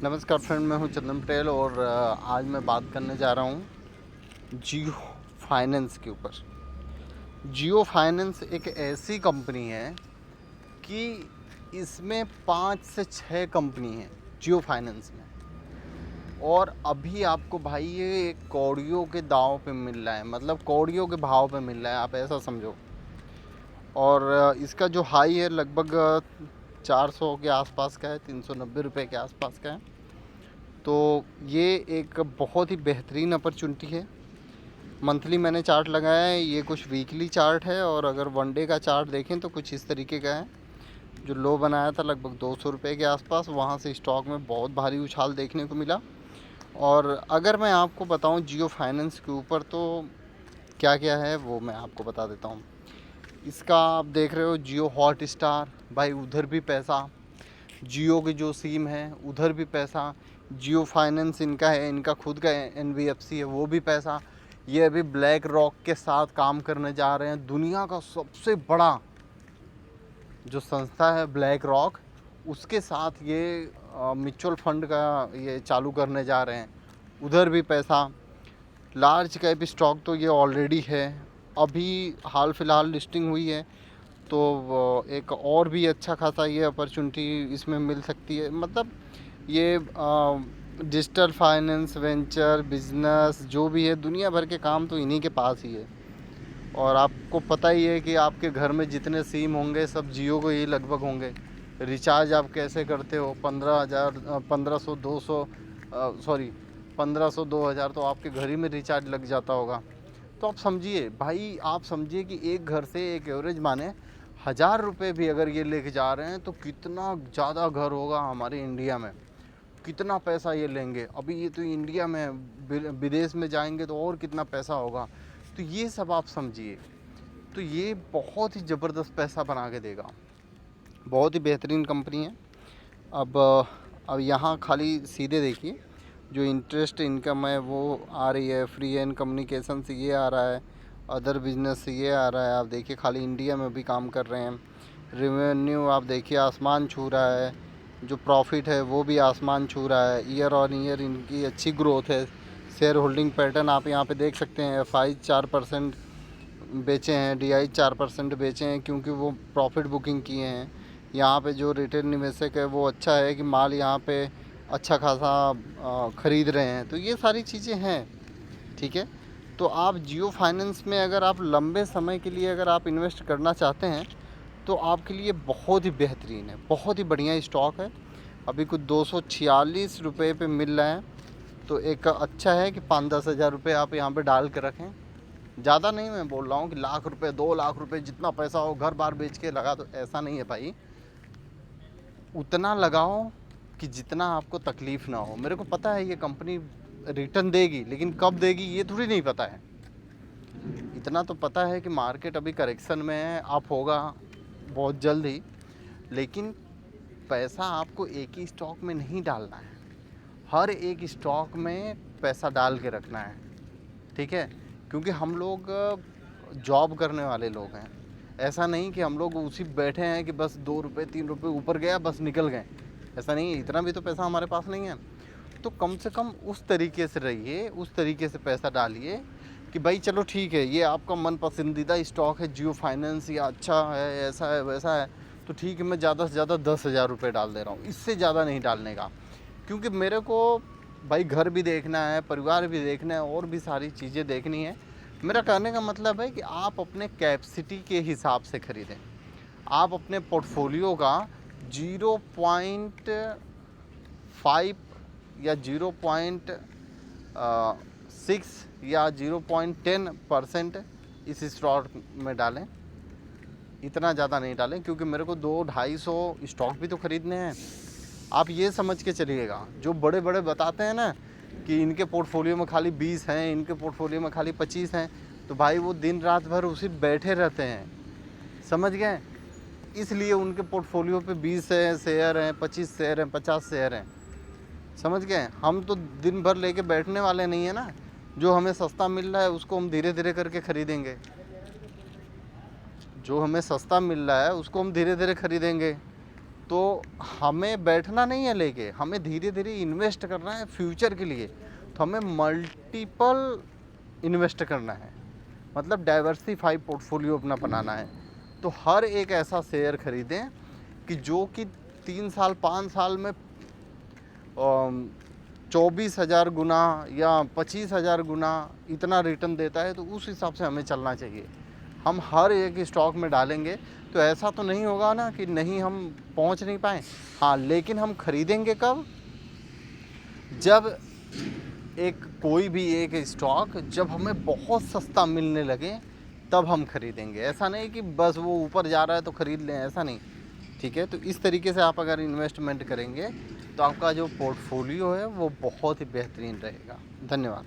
नमस्कार फ्रेंड, मैं हूं चंदन पटेल और आज मैं बात करने जा रहा हूं जियो फाइनेंस के ऊपर। जियो फाइनेंस एक ऐसी कंपनी है कि इसमें 5 से 6 कंपनी हैं जियो फाइनेंस में, और अभी आपको भाई ये एक कौड़ियों के दाव पे मिल रहा है, मतलब कौड़ियों के भाव पे मिल रहा है, आप ऐसा समझो। और इसका जो हाई है लगभग 400 के आसपास का है, 390 रुपये के आसपास का है। तो ये एक बहुत ही बेहतरीन अपॉर्चुनिटी है। मंथली मैंने चार्ट लगाया है, ये कुछ वीकली चार्ट है, और अगर वन डे का चार्ट देखें तो कुछ इस तरीके का है। जो लो बनाया था लगभग 200 रुपये के आसपास, वहाँ से स्टॉक में बहुत भारी उछाल देखने को मिला। और अगर मैं आपको बताऊं जियो फाइनेंस के ऊपर तो क्या क्या है वो मैं आपको बता देता हूं। इसका आप देख रहे हो जियो हॉट स्टार, भाई उधर भी पैसा। जियो की जो सिम है उधर भी पैसा। जियो फाइनेंस इनका है, इनका खुद का NBFC है, वो भी पैसा। ये अभी ब्लैक रॉक के साथ काम करने जा रहे हैं। दुनिया का सबसे बड़ा जो संस्था है ब्लैक रॉक, उसके साथ ये म्यूचुअल फंड का ये चालू करने जा रहे हैं, उधर भी पैसा। लार्ज कैप स्टॉक तो ये ऑलरेडी है, अभी हाल फिलहाल लिस्टिंग हुई है, तो एक और भी अच्छा खासा ये अपॉर्चुनिटी इसमें मिल सकती है। मतलब ये डिजिटल फाइनेंस, वेंचर बिजनेस जो भी है, दुनिया भर के काम तो इन्हीं के पास ही है। और आपको पता ही है कि आपके घर में जितने सिम होंगे सब जियो को ही लगभग होंगे। रिचार्ज आप कैसे करते हो? 15,000 1500 200 सॉरी 1500 2000 तो आपके घर ही में रिचार्ज लग जाता होगा। तो आप समझिए भाई, आप समझिए कि एक घर से एक एवरेज माने 1000 रुपये भी अगर ये लेके जा रहे हैं तो कितना ज़्यादा घर होगा हमारे इंडिया में, कितना पैसा ये लेंगे। अभी ये तो इंडिया में, विदेश में जाएंगे तो और कितना पैसा होगा। तो ये सब आप समझिए, तो ये बहुत ही ज़बरदस्त पैसा बना के देगा। बहुत ही बेहतरीन कंपनी है। अब यहाँ खाली सीधे देखिए, जो इंटरेस्ट इनकम है वो आ रही है फ्री एंड कम्युनिकेशन से, ये आ रहा है, अदर बिजनेस से ये आ रहा है। आप देखिए खाली इंडिया में भी काम कर रहे हैं। रेवेन्यू आप देखिए आसमान छू रहा है, जो प्रॉफिट है वो भी आसमान छू रहा है। ईयर ऑन ईयर इनकी अच्छी ग्रोथ है। शेयर होल्डिंग पैटर्न आप यहाँ पे देख सकते हैं। FI 4% बेचे हैं, DI 4% बेचे हैं, क्योंकि वो प्रॉफिट बुकिंग किए हैं। यहाँ पे जो रिटेल निवेशक है वो अच्छा है कि माल यहाँ पे अच्छा खासा ख़रीद रहे हैं। तो ये सारी चीज़ें हैं, ठीक है। तो आप जियो फाइनेंस में अगर आप लंबे समय के लिए अगर आप इन्वेस्ट करना चाहते हैं तो आपके लिए बहुत ही बेहतरीन है, बहुत ही बढ़िया स्टॉक है। अभी कुछ 246 रुपये पे मिल रहा है। तो एक अच्छा है कि 5-10 हज़ार रुपये आप यहाँ पे डाल के रखें। ज़्यादा नहीं मैं बोल रहा हूँ कि लाख रुपए 2 लाख रुपए जितना पैसा हो घर बार बेच के लगा, तो ऐसा नहीं है भाई। उतना लगाओ कि जितना आपको तकलीफ़ ना हो। मेरे को पता है ये कंपनी रिटर्न देगी, लेकिन कब देगी ये थोड़ी नहीं पता है। इतना तो पता है कि मार्केट अभी करेक्शन में है, अप होगा बहुत जल्द ही। लेकिन पैसा आपको एक ही स्टॉक में नहीं डालना है, हर एक स्टॉक में पैसा डाल के रखना है, ठीक है। क्योंकि हम लोग जॉब करने वाले लोग हैं। ऐसा नहीं कि हम लोग उसी बैठे हैं कि बस 2 रुपये 3 रुपये ऊपर गया बस निकल गए, ऐसा नहीं है। इतना भी तो पैसा हमारे पास नहीं है। तो कम से कम उस तरीके से रहिए, उस तरीके से पैसा डालिए कि भाई चलो ठीक है, ये आपका मन पसंदीदा स्टॉक है जियो फाइनेंस, या अच्छा है, ऐसा है वैसा है, तो ठीक है मैं ज़्यादा से ज़्यादा 10,000 रुपये डाल दे रहा हूँ, इससे ज़्यादा नहीं डालने का। क्योंकि मेरे को भाई घर भी देखना है, परिवार भी देखना है, और भी सारी चीज़ें देखनी है। मेरा कहने का मतलब है कि आप अपने कैपेसिटी के हिसाब से ख़रीदें। आप अपने पोर्टफोलियो का 0.5 या 0.6 या 0.10% इस स्टॉक में डालें। इतना ज़्यादा नहीं डालें, क्योंकि मेरे को 200-250 स्टॉक भी तो ख़रीदने हैं। आप ये समझ के चलिएगा, जो बड़े बड़े बताते हैं ना कि इनके पोर्टफोलियो में खाली 20 हैं, इनके पोर्टफोलियो में खाली 25 हैं, तो भाई वो दिन रात भर उसी बैठे रहते हैं, समझ गए। इसलिए उनके पोर्टफोलियो पे 20 शेयर हैं, 25 शेयर हैं, 50 शेयर हैं, समझ गए। हम तो दिन भर लेके बैठने वाले नहीं है ना। जो हमें सस्ता मिल रहा है उसको हम धीरे धीरे करके ख़रीदेंगे, जो हमें सस्ता मिल रहा है उसको हम धीरे धीरे ख़रीदेंगे। तो हमें बैठना नहीं है लेके, हमें धीरे धीरे इन्वेस्ट करना है फ्यूचर के लिए। तो हमें मल्टीपल इन्वेस्ट करना है, मतलब डाइवर्सिफाई पोर्टफोलियो अपना बनाना है। तो हर एक ऐसा शेयर खरीदें कि जो कि 3 साल 5 साल में 24,000 गुना या 25,000 गुना इतना रिटर्न देता है। तो उस हिसाब से हमें चलना चाहिए। हम हर एक स्टॉक में डालेंगे तो ऐसा तो नहीं होगा ना कि नहीं हम पहुंच नहीं पाए। हाँ, लेकिन हम खरीदेंगे कब? जब कोई भी एक स्टॉक जब हमें बहुत सस्ता मिलने लगे तब हम खरीदेंगे। ऐसा नहीं कि बस वो ऊपर जा रहा है तो ख़रीद लें, ऐसा नहीं। ठीक है, तो इस तरीके से आप अगर इन्वेस्टमेंट करेंगे तो आपका जो पोर्टफोलियो है वो बहुत ही बेहतरीन रहेगा। धन्यवाद।